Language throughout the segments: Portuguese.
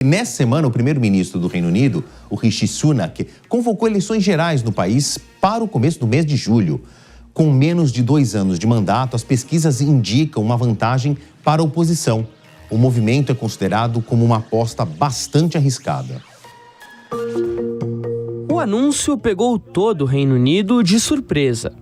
Nessa semana, o primeiro-ministro do Reino Unido, o Rishi Sunak, convocou eleições gerais no país para o começo do mês de julho. Com menos de 2 anos de mandato, as pesquisas indicam uma vantagem para a oposição. O movimento é considerado como uma aposta bastante arriscada. O anúncio pegou todo o Reino Unido de surpresa.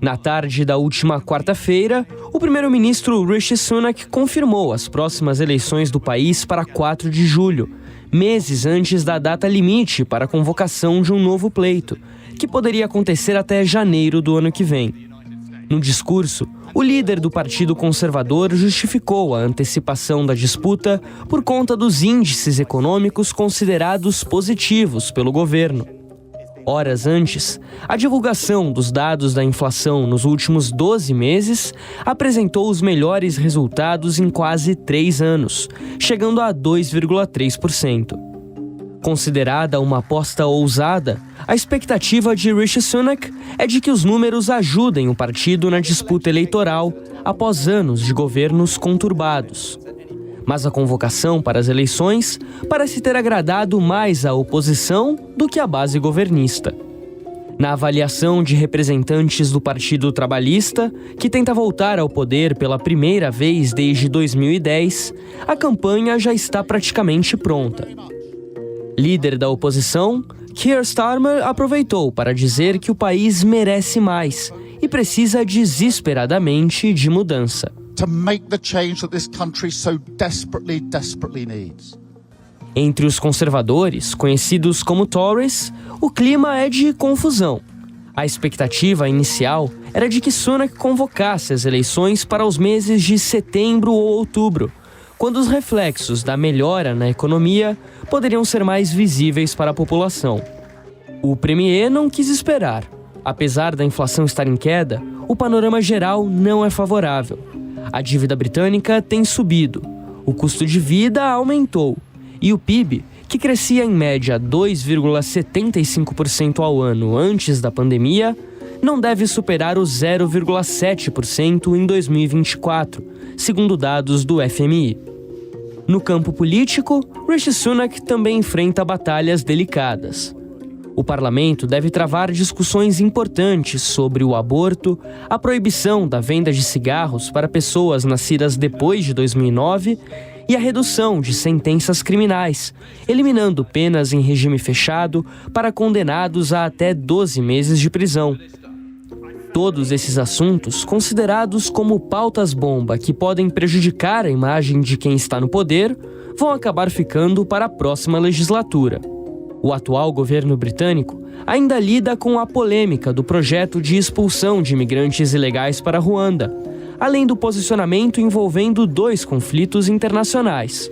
Na tarde da última quarta-feira, o primeiro-ministro Rishi Sunak confirmou as próximas eleições do país para 4 de julho, meses antes da data limite para a convocação de um novo pleito, que poderia acontecer até janeiro do ano que vem. No discurso, o líder do Partido Conservador justificou a antecipação da disputa por conta dos índices econômicos considerados positivos pelo governo. Horas antes, a divulgação dos dados da inflação nos últimos 12 meses apresentou os melhores resultados em quase 3 anos, chegando a 2,3%. Considerada uma aposta ousada, a expectativa de Rishi Sunak é de que os números ajudem o partido na disputa eleitoral após anos de governos conturbados. Mas a convocação para as eleições parece ter agradado mais a oposição do que a base governista. Na avaliação de representantes do Partido Trabalhista, que tenta voltar ao poder pela primeira vez desde 2010, a campanha já está praticamente pronta. Líder da oposição, Keir Starmer aproveitou para dizer que o país merece mais e precisa desesperadamente de mudança. To make the change that this country so desperately needs. Entre os conservadores, conhecidos como Tories, o clima é de confusão. A expectativa inicial era de que Sunak convocasse as eleições para os meses de setembro ou outubro, quando os reflexos da melhora na economia poderiam ser mais visíveis para a população. O premier não quis esperar. Apesar da inflação estar em queda, o panorama geral não é favorável. A dívida britânica tem subido, o custo de vida aumentou e o PIB, que crescia em média 2,75% ao ano antes da pandemia, não deve superar os 0,7% em 2024, segundo dados do FMI. No campo político, Rishi Sunak também enfrenta batalhas delicadas. O parlamento deve travar discussões importantes sobre o aborto, a proibição da venda de cigarros para pessoas nascidas depois de 2009 e a redução de sentenças criminais, eliminando penas em regime fechado para condenados a até 12 meses de prisão. Todos esses assuntos, considerados como pautas-bomba que podem prejudicar a imagem de quem está no poder, vão acabar ficando para a próxima legislatura. O atual governo britânico ainda lida com a polêmica do projeto de expulsão de imigrantes ilegais para Ruanda, além do posicionamento envolvendo 2 conflitos internacionais.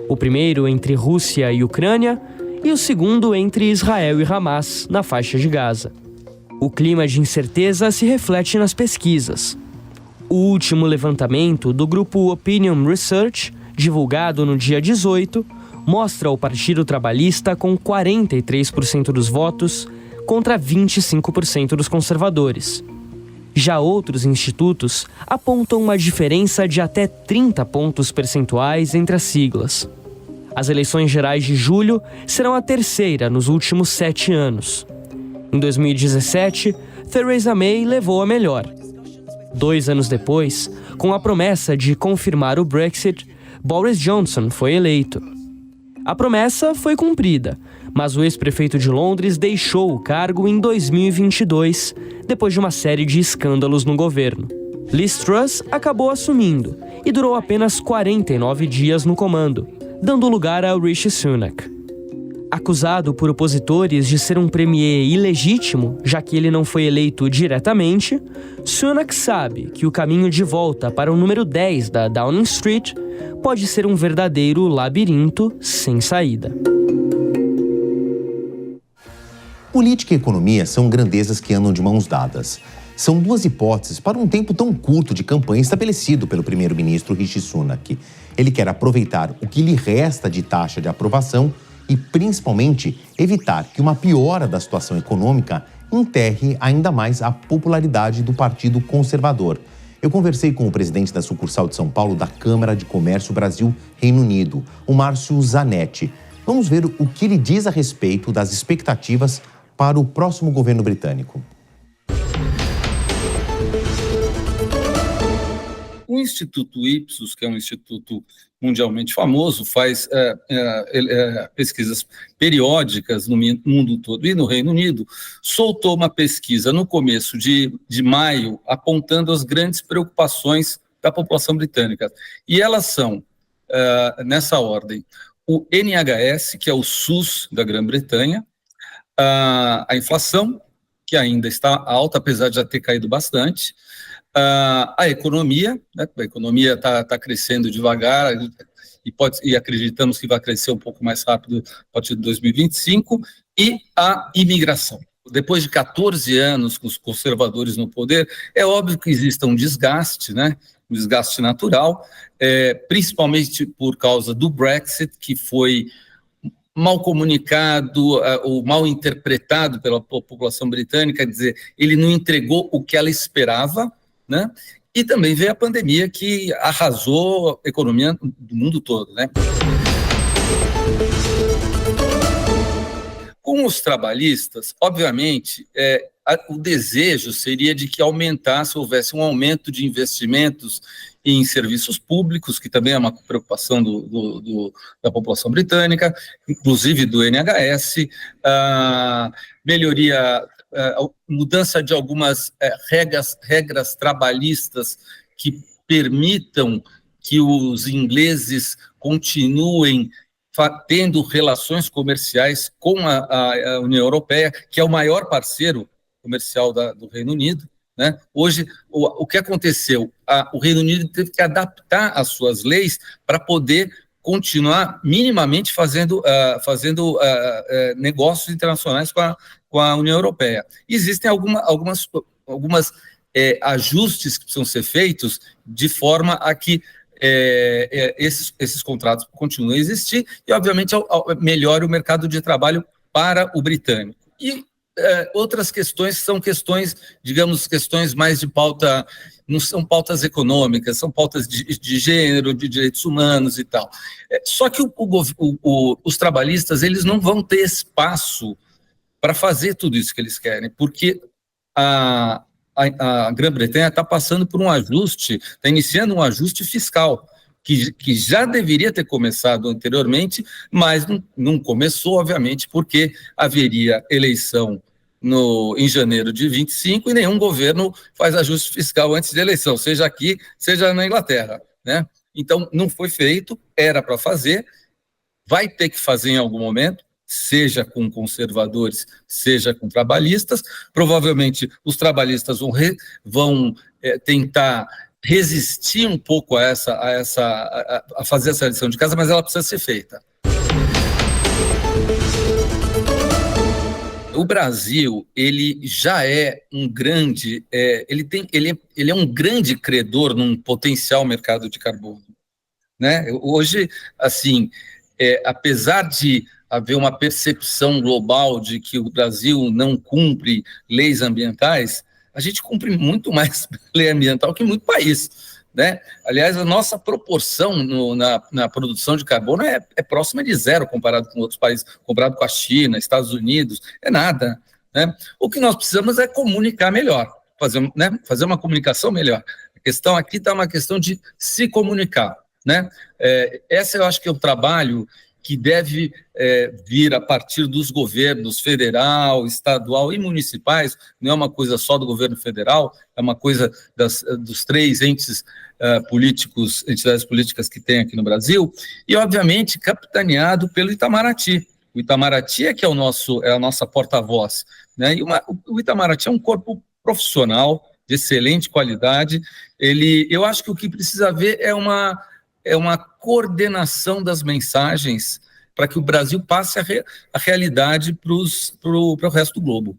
O primeiro entre Rússia e Ucrânia e o segundo entre Israel e Hamas, na faixa de Gaza. O clima de incerteza se reflete nas pesquisas. O último levantamento do grupo Opinion Research, divulgado no dia 18, mostra o Partido Trabalhista com 43% dos votos contra 25% dos conservadores. Já outros institutos apontam uma diferença de até 30 pontos percentuais entre as siglas. As eleições gerais de julho serão a terceira nos últimos 7 anos. Em 2017, Theresa May levou a melhor. 2 anos depois, com a promessa de confirmar o Brexit, Boris Johnson foi eleito. A promessa foi cumprida, mas o ex-prefeito de Londres deixou o cargo em 2022, depois de uma série de escândalos no governo. Liz Truss acabou assumindo e durou apenas 49 dias no comando, dando lugar a Rishi Sunak. Acusado por opositores de ser um premier ilegítimo, já que ele não foi eleito diretamente, Sunak sabe que o caminho de volta para o número 10 da Downing Street pode ser um verdadeiro labirinto sem saída. Política e economia são grandezas que andam de mãos dadas. São 2 hipóteses para um tempo tão curto de campanha estabelecido pelo primeiro-ministro Rishi Sunak. Ele quer aproveitar o que lhe resta de taxa de aprovação e, principalmente, evitar que uma piora da situação econômica enterre ainda mais a popularidade do Partido Conservador. Eu conversei com o presidente da sucursal de São Paulo da Câmara de Comércio Brasil-Reino Unido, o Márcio Zanetti. Vamos ver o que ele diz a respeito das expectativas para o próximo governo britânico. O Instituto Ipsos, que é um instituto mundialmente famoso, faz pesquisas periódicas no mundo todo e no Reino Unido, soltou uma pesquisa no começo de maio, apontando as grandes preocupações da população britânica. E elas são, nessa ordem, o NHS, que é o SUS da Grã-Bretanha, a inflação, que ainda está alta, apesar de já ter caído bastante, a economia, né? A economia está crescendo devagar e acreditamos que vai crescer um pouco mais rápido a partir de 2025, e a imigração. Depois de 14 anos com os conservadores no poder, é óbvio que exista um desgaste, né? Um desgaste natural, principalmente por causa do Brexit, que foi mal comunicado ou mal interpretado pela população britânica, quer dizer, ele não entregou o que ela esperava, né? E também veio a pandemia, que arrasou a economia do mundo todo, né? Com os trabalhistas, obviamente, o desejo seria de que houvesse um aumento de investimentos em serviços públicos, que também é uma preocupação da população britânica, inclusive do NHS, mudança de algumas regras trabalhistas que permitam que os ingleses continuem tendo relações comerciais com a União Europeia, que é o maior parceiro comercial do Reino Unido, né? Hoje, o que aconteceu? O Reino Unido teve que adaptar as suas leis para poder continuar minimamente fazendo negócios internacionais com a União Europeia. Existem algumas ajustes que precisam ser feitos de forma a que esses contratos continuem a existir e, obviamente, melhore o mercado de trabalho para o britânico. E outras questões são questões, digamos, questões mais de pauta, não são pautas econômicas, são pautas de gênero, de direitos humanos e tal. Só que os trabalhistas, eles não vão ter espaço para fazer tudo isso que eles querem, porque a Grã-Bretanha está passando por um ajuste, está iniciando um ajuste fiscal, que já deveria ter começado anteriormente, mas não começou, obviamente, porque haveria eleição em janeiro de 25 e nenhum governo faz ajuste fiscal antes de eleição, seja aqui, seja na Inglaterra, né? Então, não foi feito, era para fazer, vai ter que fazer em algum momento, seja com conservadores, seja com trabalhistas. Provavelmente os trabalhistas vão tentar resistir um pouco a fazer essa lição de casa, mas ela precisa ser feita. O Brasil, ele já é um grande, ele é um grande credor num potencial mercado de carbono, né? Hoje, assim, apesar de haver uma percepção global de que o Brasil não cumpre leis ambientais, a gente cumpre muito mais lei ambiental que muito país, né? Aliás, a nossa proporção na produção de carbono é próxima de zero comparado com outros países, comparado com a China, Estados Unidos, é nada, né? O que nós precisamos é comunicar melhor, fazer uma comunicação melhor. A questão aqui está uma questão de se comunicar, né? Essa eu acho que é o trabalho que deve vir a partir dos governos federal, estadual e municipais, não é uma coisa só do governo federal, é uma coisa dos três entes políticos, entidades políticas que tem aqui no Brasil, e obviamente capitaneado pelo Itamaraty. O Itamaraty é que é a nossa porta-voz, né? E o Itamaraty é um corpo profissional de excelente qualidade. Eu acho que o que precisa haver é uma coordenação das mensagens para que o Brasil passe a realidade para o resto do globo.